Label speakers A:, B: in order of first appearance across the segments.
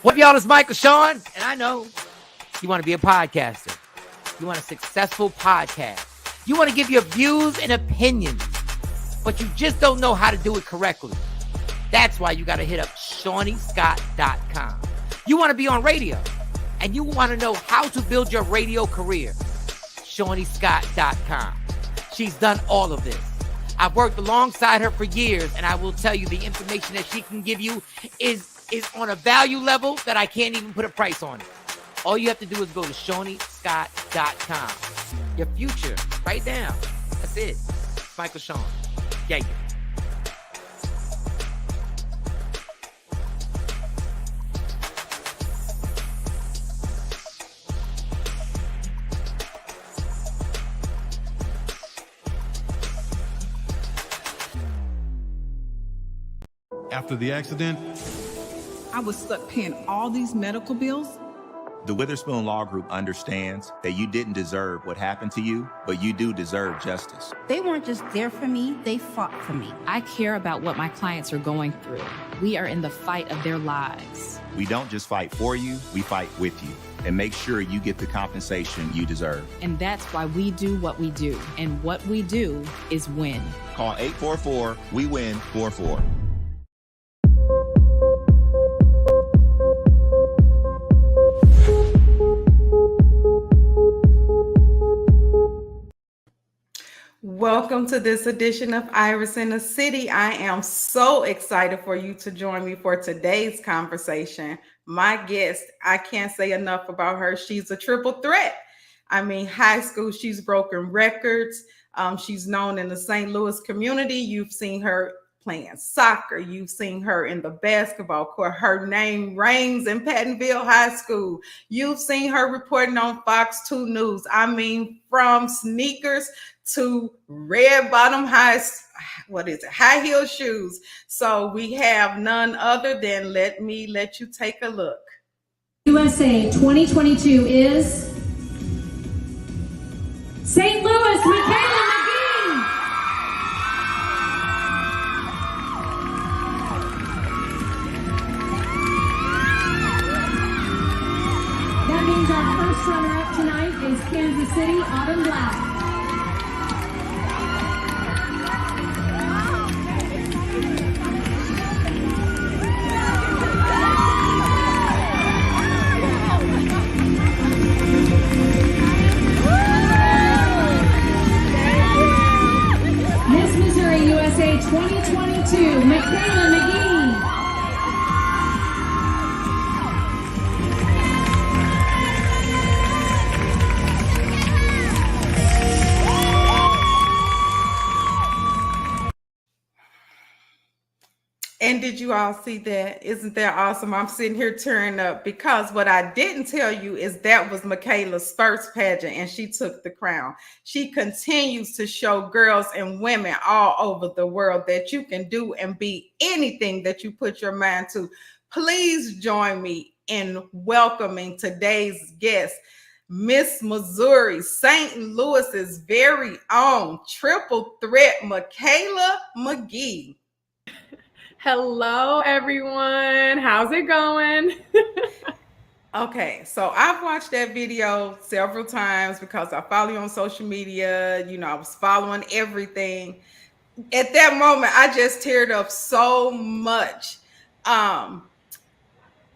A: What up, y'all? It's Michael Sean, and I know you want to be a podcaster. You want a successful podcast. You want to give your views and opinions, but you just don't know how to do it correctly. That's why you got to hit up ShawneeScott.com. You want to be on radio, and you want to know how to build your radio career. ShawneeScott.com. She's done all of this. I've worked alongside her for years, and I will tell you the information that she can give you is on a value level that I can't even put a price on it. All you have to do is go to ShawneeScott.com. Your future, right now. That's it. It's Michael Sean. Yeah.
B: After the accident,
C: I was stuck paying all these medical bills.
D: The Witherspoon Law Group understands that you didn't deserve what happened to you, but you do deserve justice.
E: They weren't just there for me, they fought for me.
F: I care about what my clients are going through. We are in the fight of their lives.
D: We don't just fight for you, we fight with you and make sure you get the compensation you deserve.
F: And that's why we do what we do. And what we do is win.
D: Call 844-WE-WIN-44.
G: Welcome to this edition of Iris in the City. I am so excited for you to join me for today's conversation. My guest, I can't say enough about her. She's a triple threat. I mean, high school, she's broken records. She's known in the St. Louis community. You've seen her playing soccer. You've seen her in the basketball court. Her name rings in Pattonville High School. You've seen her reporting on Fox 2 News. I mean, from sneakers to red bottom high heel shoes. So we have none other than let you take a look.
H: USA 2022 is St. Louis, Makayla McGee. That means our first runner-up tonight is Kansas City, Autumn Black. Miss Missouri USA 2022, Makayla McGee.
G: And did you all see that? Isn't that awesome? I'm sitting here tearing up because what I didn't tell you is that was Makayla's first pageant and she took the crown. She continues to show girls and women all over the world that you can do and be anything that you put your mind to. Please join me in welcoming today's guest, Miss Missouri, St. Louis's very own triple threat, Makayla McGee.
I: Hello, everyone. How's it going?
G: Okay, so I've watched that video several times because I follow you on social media. You know, I was following everything. At that moment, I just teared up so much. And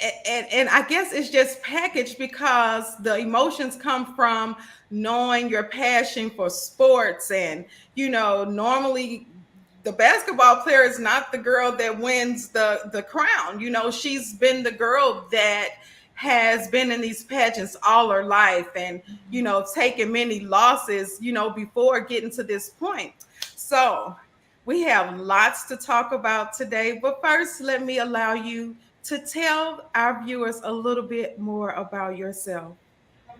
G: I guess it's just packaged because the emotions come from knowing your passion for sports. And, you know, normally the basketball player is not the girl that wins the crown. You know, she's been the girl that has been in these pageants all her life and, you know, taken many losses, you know, before getting to this point. So we have lots to talk about today. But first, let me allow you to tell our viewers a little bit more about yourself.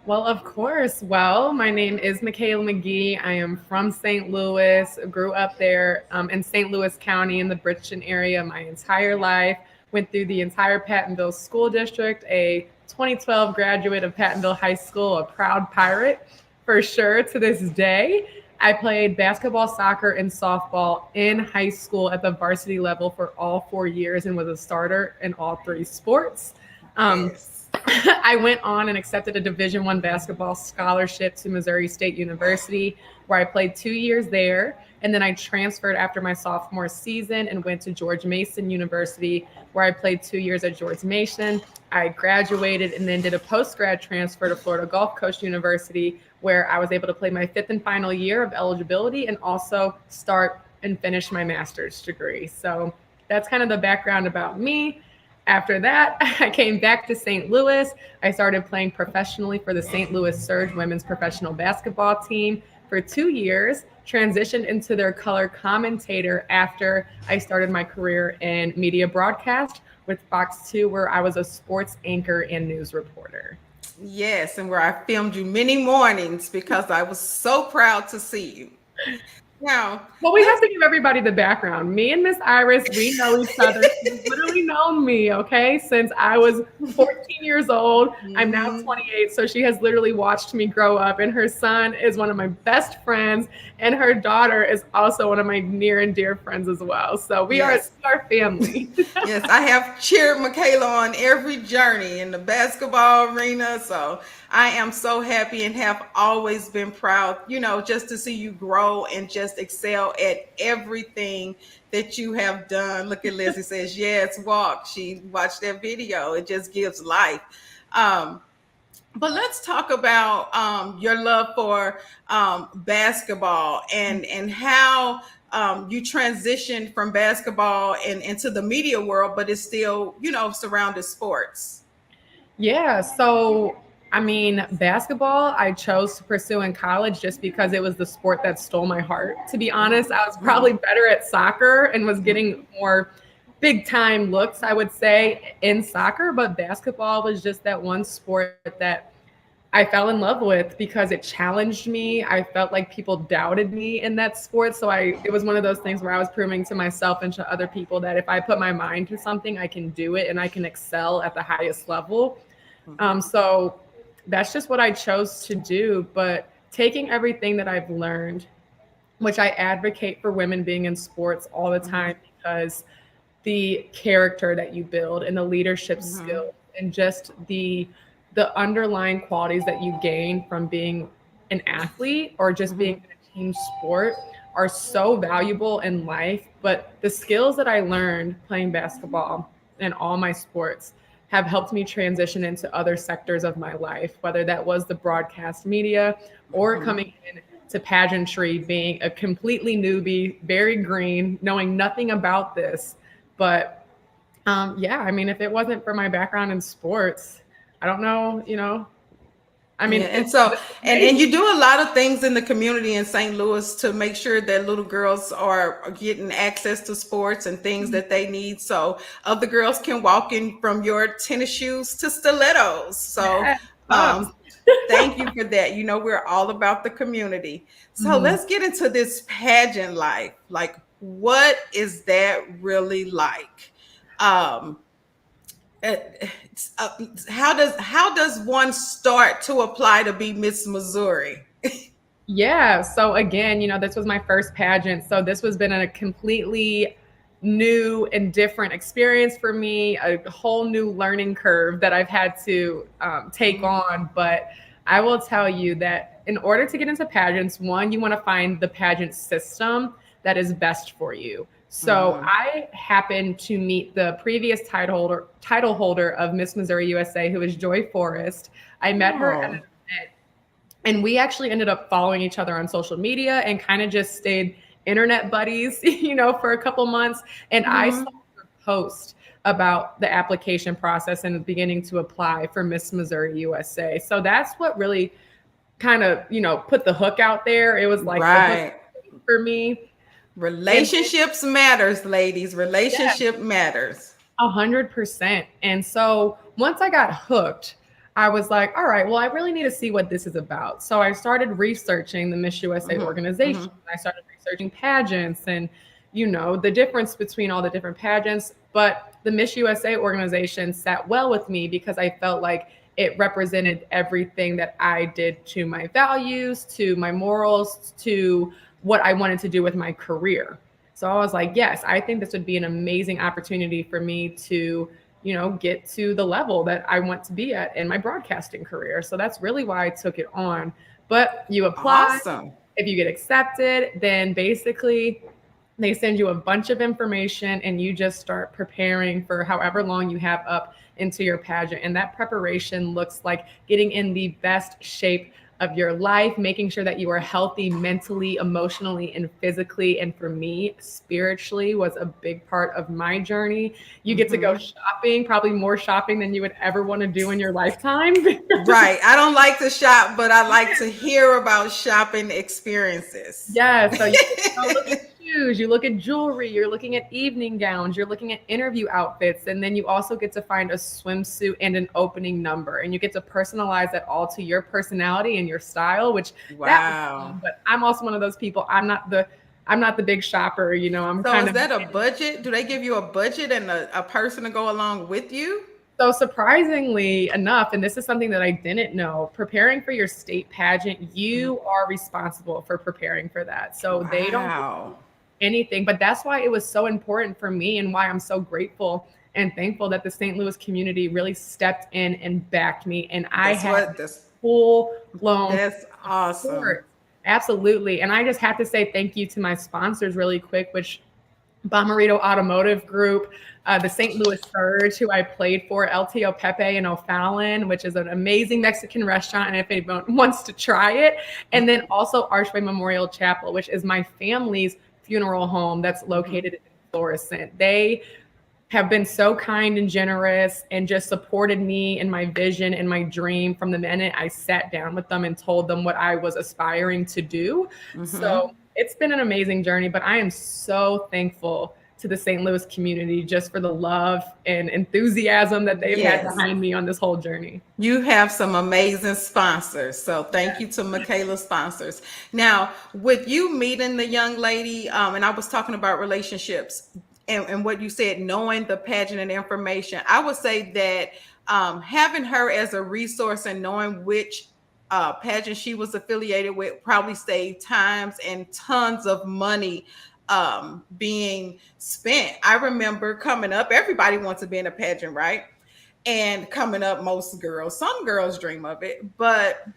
I: Well, of course. Well, my name is Makayla McGee. I am from St. Louis, grew up there in St. Louis County in the Bridgeton area my entire life. Went through the entire Pattonville School District, a 2012 graduate of Pattonville High School, a proud pirate for sure to this day. I played basketball, soccer, and softball in high school at the varsity level for all 4 years and was a starter in all three sports.
G: Yes.
I: I went on and accepted a Division I basketball scholarship to Missouri State University, where I played 2 years there. And then I transferred after my sophomore season and went to George Mason University, where I played 2 years at George Mason. I graduated and then did a post-grad transfer to Florida Gulf Coast University, where I was able to play my 5th and final year of eligibility and also start and finish my master's degree. So that's kind of the background about me. After that, I came back to St. Louis. I started playing professionally for the St. Louis Surge women's professional basketball team for 2 years, transitioned into their color commentator after I started my career in media broadcast with Fox 2, where I was a sports anchor and news reporter.
G: Yes, and where I filmed you many mornings because I was so proud to see you. Now,
I: well, we have to give everybody the background. Me and Miss Iris, we know each other. She's literally known me, okay, since I was 14 years old. I'm now 28, so she has literally watched me grow up. And her son is one of my best friends, and her daughter is also one of my near and dear friends as well. So we are family.
G: Yes, I have cheered Michaela on every journey in the basketball arena. So I am so happy and have always been proud, you know, just to see you grow and just excel at everything that you have done. Look at Lizzie says, yes, walk. She watched that video. It just gives life. But let's talk about your love for basketball and how you transitioned from basketball and into the media world, but it's still, you know, surrounded sports.
I: Yeah. So, I mean, basketball, I chose to pursue in college just because it was the sport that stole my heart. To be honest, I was probably better at soccer and was getting more big time looks, I would say, in soccer, but basketball was just that one sport that I fell in love with because it challenged me. I felt like people doubted me in that sport. So it was one of those things where I was proving to myself and to other people that if I put my mind to something, I can do it and I can excel at the highest level. So that's just what I chose to do. But taking everything that I've learned, which I advocate for women being in sports all the time, because the character that you build and the leadership skills and just the underlying qualities that you gain from being an athlete or just being in a team sport are so valuable in life. But the skills that I learned playing basketball and all my sports have helped me transition into other sectors of my life, whether that was the broadcast media or coming in to pageantry, being a completely newbie, very green, knowing nothing about this. But yeah, I mean, if it wasn't for my background in sports, I don't know, you know, I mean,
G: and so, and you do a lot of things in the community in St. Louis to make sure that little girls are getting access to sports and things that they need. So other girls can walk in from your tennis shoes to stilettos. So thank you for that. You know, we're all about the community. So let's get into this pageant life. Like, what is that really like? How does one start to apply to be Miss Missouri?
I: Yeah. So again, you know, this was my first pageant. So this has been a completely new and different experience for me, a whole new learning curve that I've had to take on. But I will tell you that in order to get into pageants, one, you want to find the pageant system that is best for you. So I happened to meet the previous title holder of Miss Missouri USA, who is Joy Forrest. I met her at an event, and we actually ended up following each other on social media and kind of just stayed internet buddies, you know, for a couple months. And I saw her post about the application process and beginning to apply for Miss Missouri USA. So that's what really kind of, you know, put the hook out there. It was like the hook for me.
G: Relationships matters, ladies. Relationship matters.
I: 100%. And so once I got hooked, I was like, all right, well, I really need to see what this is about. So I started researching the Miss USA organization. I started researching pageants and, you know, the difference between all the different pageants. But the Miss USA organization sat well with me because I felt like it represented everything that I did to my values, to my morals, to what I wanted to do with my career. So I was like, yes, I think this would be an amazing opportunity for me to get to the level that I want to be at in my broadcasting career. So that's really why I took it on. But you apply.
G: Awesome.
I: If you get accepted, then basically they send you a bunch of information and you just start preparing for however long you have up into your pageant. And that preparation looks like getting in the best shape of your life, making sure that you are healthy mentally, emotionally, and physically. And for me, spiritually was a big part of my journey. You get to go shopping, probably more shopping than you would ever want to do in your lifetime.
G: Right. I don't like to shop, but I like to hear about shopping experiences.
I: Yeah. So you look at shoes, you look at jewelry, you're looking at evening gowns, you're looking at interview outfits, and then you also get to find a swimsuit and an opening number, and you get to personalize that all to your personality and your style, which
G: wow.
I: But I'm also one of those people. I'm not the big shopper, I'm
G: so
I: kind
G: is that a budget? Do they give you a budget and a person to go along with you?
I: So surprisingly enough, and this is something that I didn't know, preparing for your state pageant, you are responsible for preparing for that. So they don't do anything, but that's why it was so important for me and why I'm so grateful and thankful that the St. Louis community really stepped in and backed me. And I had full-blown
G: That's awesome.
I: support. Absolutely. And I just have to say thank you to my sponsors really quick, which Bomarito Automotive Group, the St. Louis Surge, who I played for, LTO Pepe and O'Fallon, which is an amazing Mexican restaurant, and if anyone wants to try it. And then also Archway Memorial Chapel, which is my family's funeral home that's located in Florissant. They have been so kind and generous and just supported me in my vision and my dream from the minute I sat down with them and told them what I was aspiring to do. So it's been an amazing journey, but I am so thankful to the St. Louis community just for the love and enthusiasm that they've had behind me on this whole journey.
G: You have some amazing sponsors. So thank you to Michaela's sponsors. Now, with you meeting the young lady, and I was talking about relationships and what you said, knowing the pageant and information, I would say that having her as a resource and knowing which pageant she was affiliated with probably saved times and tons of money being spent. I remember coming up, everybody wants to be in a pageant, right? And coming up, most girls, some girls dream of it, but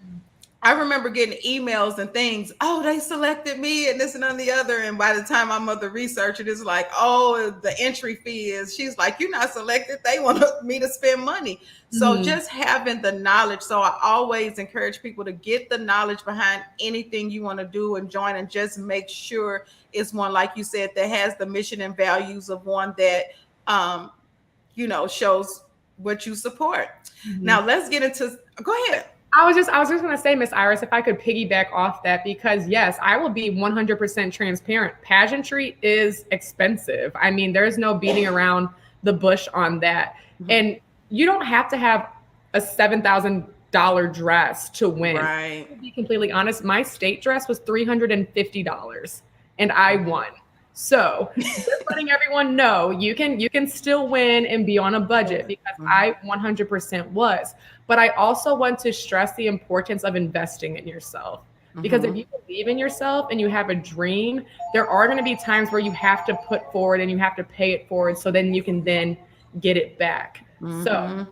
G: I remember getting emails and things, oh, they selected me and this and the other. And by the time I'm of the research, it is like, oh, the entry fee is, she's like, you're not selected. They want me to spend money. So just having the knowledge. So I always encourage people to get the knowledge behind anything you want to do and join, and just make sure it's one, like you said, that has the mission and values of one that, shows what you support. Now let's get into, go ahead.
I: I was just going to say, Miss Iris, if I could piggyback off that, because yes, I will be 100% transparent. Pageantry is expensive. I mean, there's no beating around the bush on that. And you don't have to have a $7,000 dress to win.
G: Right.
I: To be completely honest, my state dress was $350 and I won. So just letting everyone know you can still win and be on a budget, because I 100% was. But I also want to stress the importance of investing in yourself, because if you believe in yourself and you have a dream, there are going to be times where you have to put forward and you have to pay it forward, so then you can then get it back. So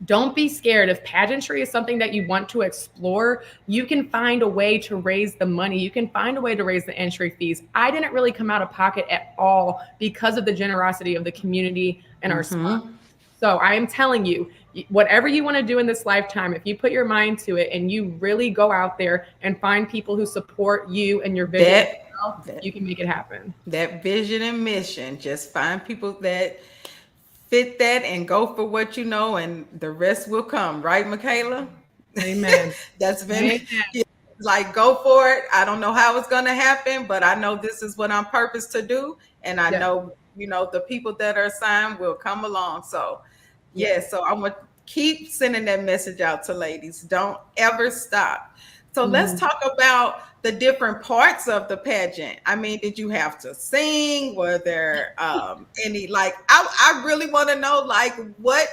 I: don't be scared. If pageantry is something that you want to explore, you can find a way to raise the money. You can find a way to raise the entry fees. I didn't really come out of pocket at all because of the generosity of the community and our sponsors. So I am telling you, whatever you want to do in this lifetime, if you put your mind to it and you really go out there and find people who support you and your vision, you can make it happen. That
G: vision and mission, just find people that fit that and go for what you know, and the rest will come. Right, Michaela?
I: Amen.
G: That's been like, go for it. I don't know how it's going to happen, but I know this is what I'm purposed to do. And I know, the people that are assigned will come along. So so I want to keep sending that message out to ladies. Don't ever stop. So let's talk about the different parts of the pageant. I mean, did you have to sing? Were there any, like, I really want to know, like, what,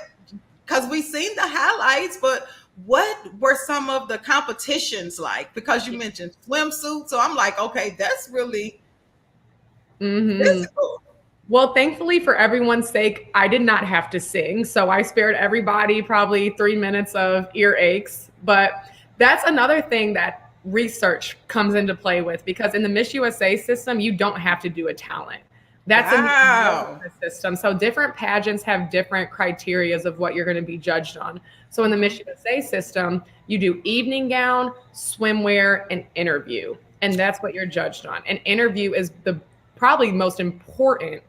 G: because we've seen the highlights, but what were some of the competitions like? Because you mentioned swimsuit. So I'm like, okay, that's really physical.
I: Well, thankfully for everyone's sake, I did not have to sing. So I spared everybody probably 3 minutes of ear aches. But that's another thing that research comes into play with, because in the Miss USA system, you don't have to do a talent. That's a system. So different pageants have different criterias of what you're going to be judged on. So in the Miss USA system, you do evening gown, swimwear, and interview. And that's what you're judged on. And interview is the probably most important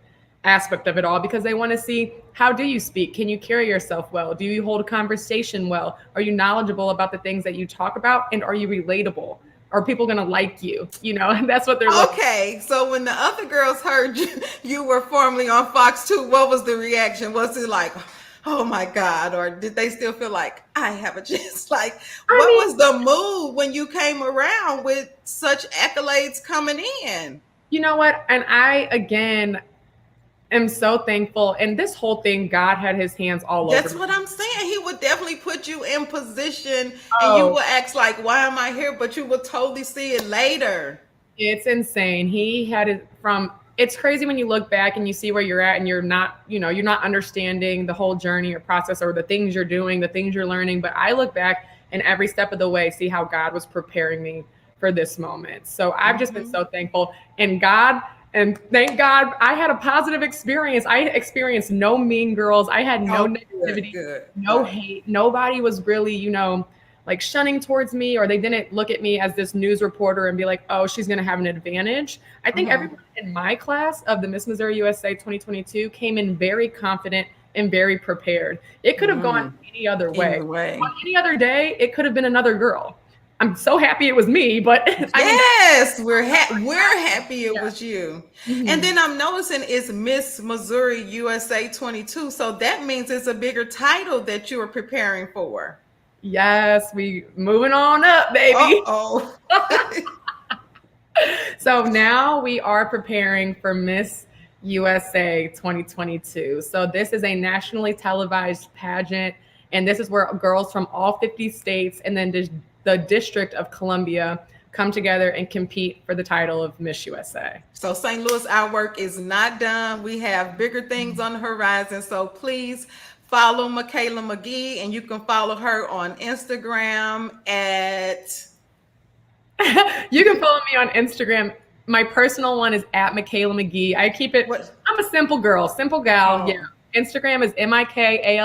I: aspect of it all, because they want to see, how do you speak? Can you carry yourself well? Do you hold a conversation well? Are you knowledgeable about the things that you talk about? And are you relatable? Are people going to like you? You know, and that's what they're looking for.
G: Okay, so when the other girls heard you were formerly on Fox 2, what was the reaction? Was it like, oh my God, or did they still feel like I have a chance? Like, what was the mood when you came around with such accolades coming in?
I: You know what? And I, again, am so thankful. And this whole thing, God had his hands all over.
G: That's what I'm saying. He would definitely put you in position and you will ask like, why am I here? But you will totally see it later.
I: It's insane. He had it from, it's crazy when you look back and you see where you're at and you're not, you know, you're not understanding the whole journey or process or the things you're doing, the things you're learning. But I look back and every step of the way, see how God was preparing me for this moment. So I've just been so thankful. And thank God I had a positive experience. I experienced no mean girls. I had no negativity, no hate. Nobody was really, you know, like shunning towards me, or they didn't look at me as this news reporter and be like, oh, she's going to have an advantage. I think everyone in my class of the Miss Missouri USA 2022 came in very confident and very prepared. It could have gone any other way. On any other day, it could have been another girl. I'm so happy it was me, but
G: yes, we're happy it was you. And then I'm noticing it's Miss Missouri USA 22. So that means it's a bigger title that you are preparing for.
I: Yes, we moving on up, baby. So now we are preparing for Miss USA 2022. So this is a nationally televised pageant, and this is where girls from all 50 states and then the District of Columbia come together and compete for the title of Miss USA.
G: So St. Louis, our work is not done. We have bigger things on the horizon. So please follow Michaela McGee, and you can follow her on Instagram at...
I: You can follow me on Instagram. My personal one is at Michaela McGee. I keep it, I'm a simple girl, simple gal. Yeah. Instagram is MIKALAMCGHEE.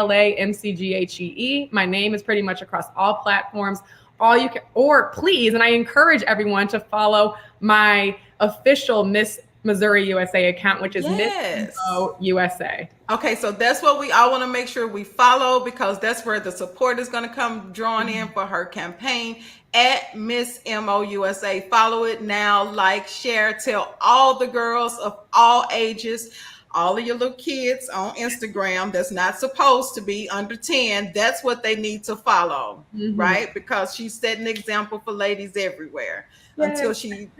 I: My name is pretty much across all platforms. All you can, or please, and I encourage everyone to follow my official Miss Missouri USA account, which is Miss MO USA.
G: Okay, so that's what we all want to make sure we follow, because that's where the support is going to come drawn in for her campaign at Miss MO USA. Follow it now, like, share, tell all the girls of all ages, all of your little kids on Instagram that's not supposed to be under 10, that's what they need to follow, right? Because she's setting an example for ladies everywhere until she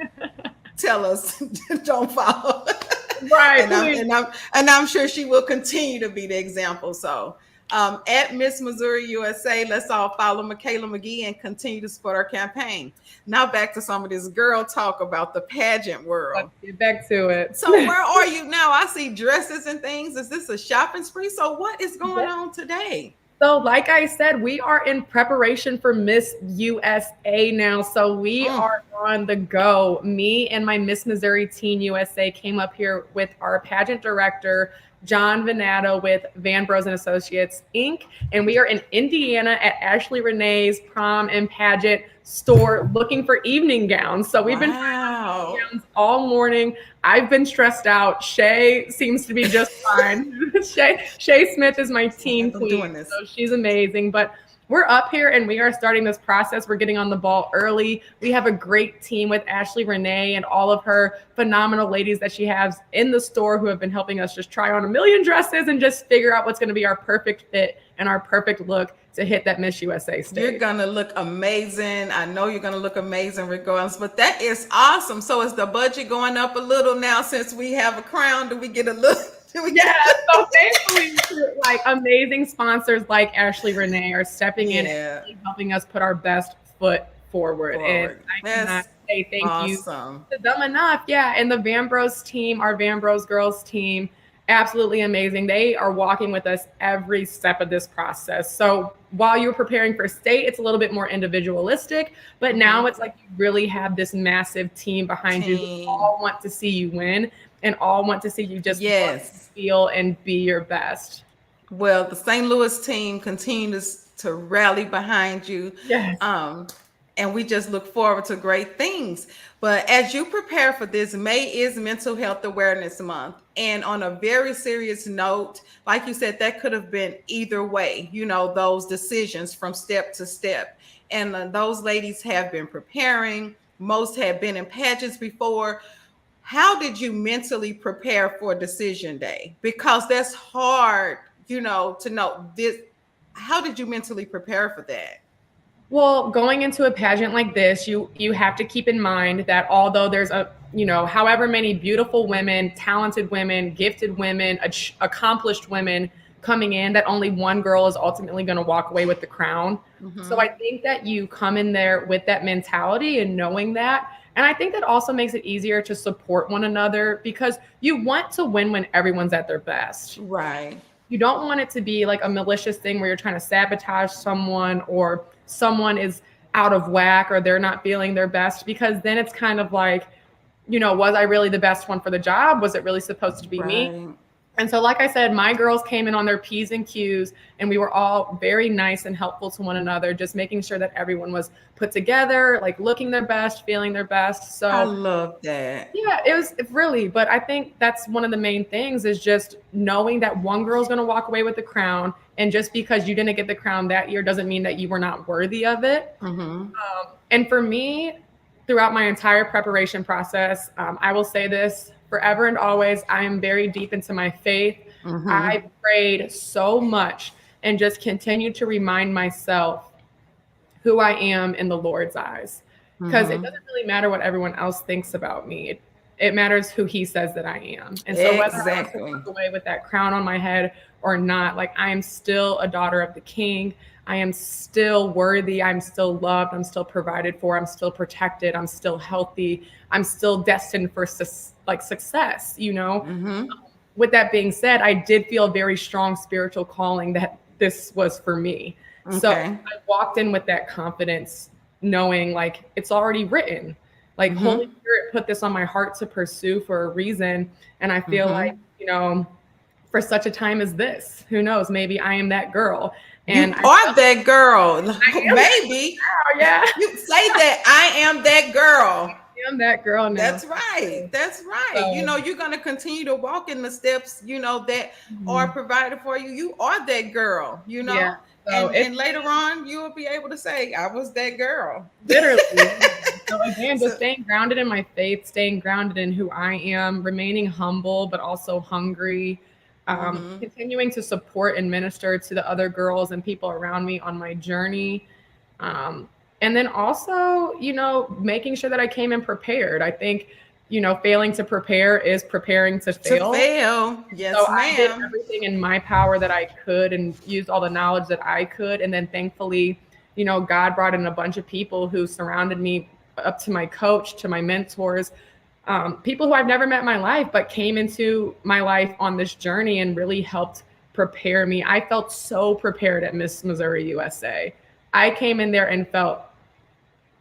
G: tell us don't follow. Right. And I'm sure she will continue to be the example. So at Miss Missouri USA, let's all follow Michaela McGee and continue to support our campaign. Now back to some of this girl talk about the pageant world.
I: Let's get back to it.
G: So where are you now? I see dresses and things. Is this a shopping spree? So what is going on today?
I: So like I said, we are in preparation for Miss USA now. So we are on the go. Me and my Miss Missouri Teen USA came up here with our pageant director, John Venato, with Van Bros and Associates, Inc. And we are in Indiana at Ashley Renee's prom and pageant store looking for evening gowns. So we've been trying gowns all morning. I've been stressed out. Shay seems to be just fine. Shay Smith is my teen queen, so she's amazing. But we're up here and we are starting this process. We're getting on the ball early. We have a great team with Ashley Renee and all of her phenomenal ladies that she has in the store who have been helping us just try on a million dresses and just figure out what's going to be our perfect fit and our perfect look to hit that Miss USA stage.
G: You're going to look amazing. I know you're going to look amazing regardless, but that is awesome. So is the budget going up a little now since we have a crown? Do we get a little?
I: Yeah, so thankfully, like amazing sponsors like Ashley Renee are stepping in and helping us put our best foot forward. And I cannot say thank you to them enough. Yeah, and the Van Bros team, our Van Bros girls team, absolutely amazing. They are walking with us every step of this process. So while you're preparing for state, it's a little bit more individualistic, but now it's like you really have this massive team behind you who all want to see you win and all want to see you just feel and be your best.
G: Well, the St. Louis team continues to rally behind you.
I: Yes.
G: And we just look forward to great things. But as you prepare for this, May is Mental Health Awareness Month. And on a very serious note, like you said, that could have been either way, you know, those decisions from step to step. And those ladies have been preparing. Most have been in pageants before. How did you mentally prepare for decision day? Because that's hard, you know, to know this. How did you mentally prepare for that?
I: Well, going into a pageant like this, you have to keep in mind that although there's however many beautiful women, talented women, gifted women, accomplished women coming in, that only one girl is ultimately going to walk away with the crown. So I think that you come in there with that mentality and knowing that. And I think that also makes it easier to support one another because you want to win when everyone's at their best.
G: Right.
I: You don't want it to be like a malicious thing where you're trying to sabotage someone or someone is out of whack or they're not feeling their best, because then it's kind of like, you know, was I really the best one for the job? Was it really supposed to be me? And so, like I said, my girls came in on their P's and Q's, and we were all very nice and helpful to one another, just making sure that everyone was put together, like looking their best, feeling their best. So
G: I love that.
I: Yeah, it was really, but I think that's one of the main things is just knowing that one girl's going to walk away with the crown. And just because you didn't get the crown that year doesn't mean that you were not worthy of it. And for me, throughout my entire preparation process, I will say this forever and always, I am very deep into my faith. I prayed so much and just continued to remind myself who I am in the Lord's eyes. Because it doesn't really matter what everyone else thinks about me. It matters who he says that I am. And so whether I walk away with that crown on my head or not, like I am still a daughter of the King. I am still worthy. I'm still loved. I'm still provided for. I'm still protected. I'm still healthy. I'm still destined for success, you know? With that being said, I did feel a very strong spiritual calling that this was for me. So I walked in with that confidence, knowing like it's already written. Like Holy Spirit put this on my heart to pursue for a reason. And I feel like, you know, for such a time as this, who knows, maybe I am that girl. And
G: you are that girl. Maybe.
I: Yeah.
G: You say that I am that girl.
I: I am that girl now.
G: That's right. That's right. So, you know, you're going to continue to walk in the steps, you know, that are provided for you. You are that girl, you know. Yeah. So and later on, you will be able to say, I was that girl.
I: Literally. So again, just staying grounded in my faith, staying grounded in who I am, remaining humble, but also hungry, continuing to support and minister to the other girls and people around me on my journey. And then also, you know, making sure that I came in prepared. I think, you know, failing to prepare is preparing to fail.
G: Yes,
I: so I did everything in my power that I could and used all the knowledge that I could. And then thankfully, you know, God brought in a bunch of people who surrounded me, up to my coach, to my mentors, people who I've never met in my life, but came into my life on this journey and really helped prepare me. I felt so prepared at Miss Missouri USA. I came in there and felt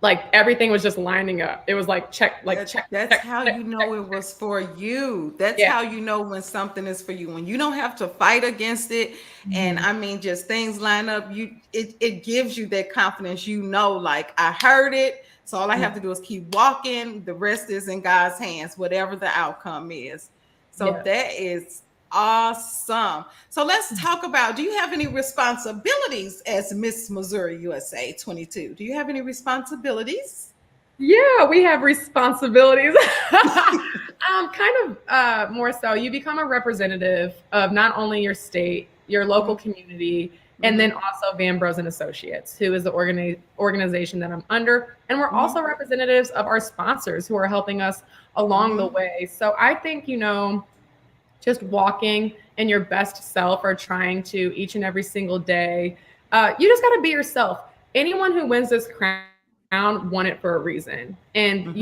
I: like everything was just lining up. It was like check.
G: That's how you know it was for you. That's how you know when something is for you. When you don't have to fight against it, and I mean, just things line up. It gives you that confidence. You know, like I heard it, so all I have to do is keep walking. The rest is in God's hands, whatever the outcome is. So that is awesome. So let's talk about, do you have any responsibilities as Miss Missouri USA 22? Do you have any responsibilities?
I: Yeah, we have responsibilities. More so, you become a representative of not only your state, your local community, and then also Van Brosen Associates, who is the organization that I'm under. And we're also representatives of our sponsors who are helping us along the way. So I think, you know, just walking in your best self or trying to each and every single day. You just got to be yourself. Anyone who wins this crown won it for a reason. And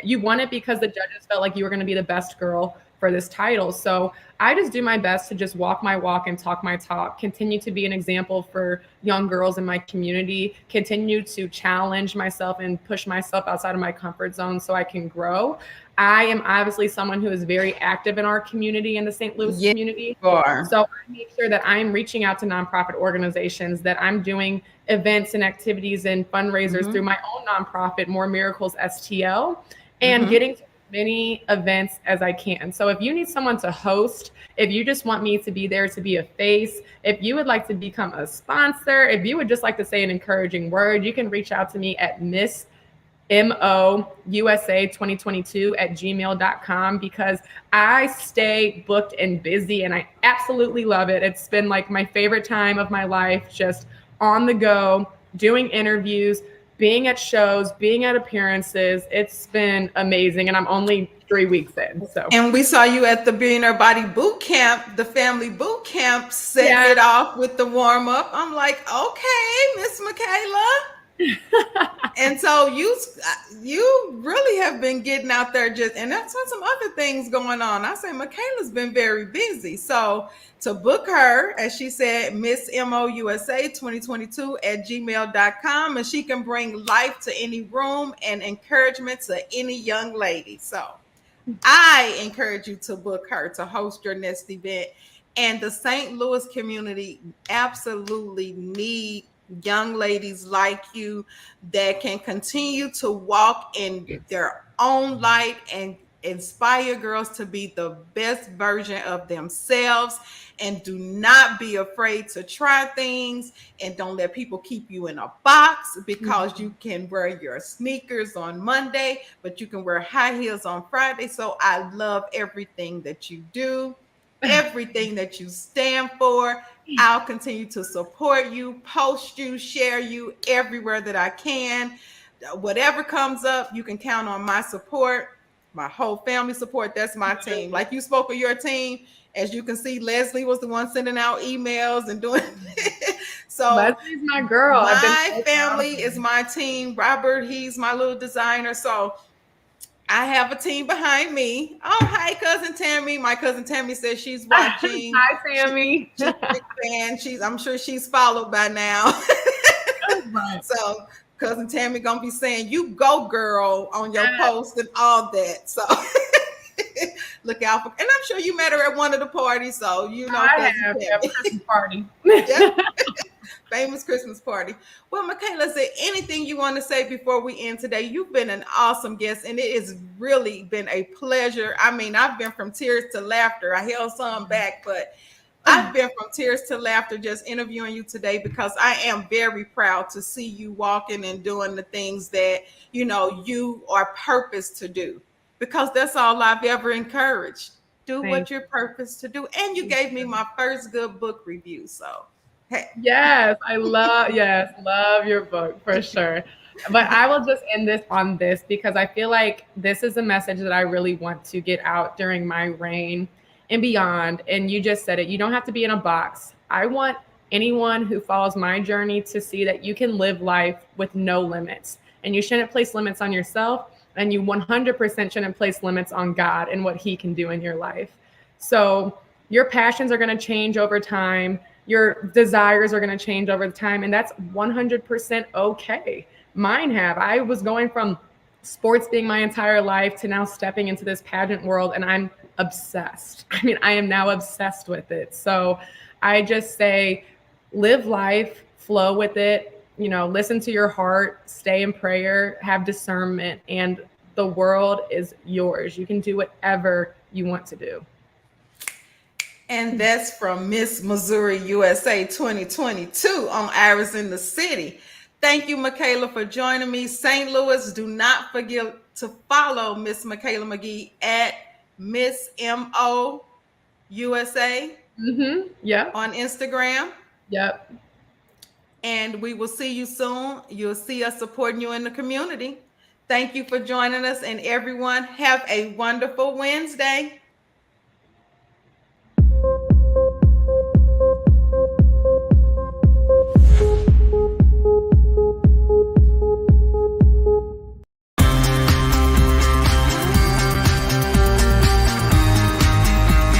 I: you won it because the judges felt like you were going to be the best girl for this title. So I just do my best to just walk my walk and talk my talk, continue to be an example for young girls in my community, continue to challenge myself and push myself outside of my comfort zone so I can grow. I am obviously someone who is very active in our community, in the St. Louis community. So I make sure that I'm reaching out to nonprofit organizations, that I'm doing events and activities and fundraisers through my own nonprofit, More Miracles STL, and getting to many events as I can. So if you need someone to host, if you just want me to be there to be a face, if you would like to become a sponsor, if you would just like to say an encouraging word, you can reach out to me at MissMOUSA2022@gmail.com, because I stay booked and busy and I absolutely love it. It's been like my favorite time of my life, just on the go, doing interviews, being at shows, being at appearances. It's been amazing. And I'm only 3 weeks in. So,
G: and we saw you at the Billionaire Body Boot Camp, the family boot camp, setting it off with the warm up. I'm like, okay, Miss Michaela. And so you really have been getting out there, and that's been some other things going on. I say Michaela's been very busy. So to book her, as she said, MissMOUSA2022@gmail.com, and she can bring life to any room and encouragement to any young lady. So I encourage you to book her to host your next event. And the St. Louis community absolutely need young ladies like you that can continue to walk in their own light and inspire girls to be the best version of themselves, and do not be afraid to try things, and don't let people keep you in a box, because you can wear your sneakers on Monday, but you can wear high heels on Friday. So I love everything that you do, everything that you stand for. I'll continue to support you, post you, share you everywhere that I can. Whatever comes up, you can count on my support, my whole family support. That's my team. Like you spoke of your team, as you can see, Leslie was the one sending out emails and doing so
I: Leslie's my girl.
G: My family is my team. Robert, he's my little designer. So I have a team behind me. Oh, hi, Cousin Tammy. My Cousin Tammy says she's watching.
I: Hi, Tammy.
G: She's a big fan. I'm sure she's followed by now. So Cousin Tammy gonna be saying, "You go, girl," on your post and all that. So look out for. And I'm sure you met her at one of the parties, so you know.
I: I have a Christmas party.
G: Famous Christmas party. Well, Michaela, is there anything you want to say before we end today? You've been an awesome guest, and it has really been a pleasure. I mean, I've been from tears to laughter. I held some back, but I've been from tears to laughter just interviewing you today, because I am very proud to see you walking and doing the things that, you know, you are purposed to do, because that's all I've ever encouraged. Do what you're purposed to do. And you gave me my first good book review. So hey.
I: Yes, love your book for sure. But I will just end this on this, because I feel like this is a message that I really want to get out during my reign and beyond. And you just said it, you don't have to be in a box. I want anyone who follows my journey to see that you can live life with no limits, and you shouldn't place limits on yourself, and you 100% shouldn't place limits on God and what he can do in your life. So your passions are going to change over time. Your desires are going to change over time, and that's 100% okay. Mine have. I was going from sports being my entire life to now stepping into this pageant world, and I'm obsessed. I mean, I am now obsessed with it. So I just say, live life, flow with it, you know, listen to your heart, stay in prayer, have discernment, and the world is yours. You can do whatever you want to do.
G: And that's from Miss Missouri USA 2022 on Iris in the City. Thank you, Michaela, for joining me. St. Louis, do not forget to follow Miss Michaela McGee at Miss MO USA on Instagram.
I: Yep.
G: And we will see you soon. You'll see us supporting you in the community. Thank you for joining us, and everyone have a wonderful Wednesday.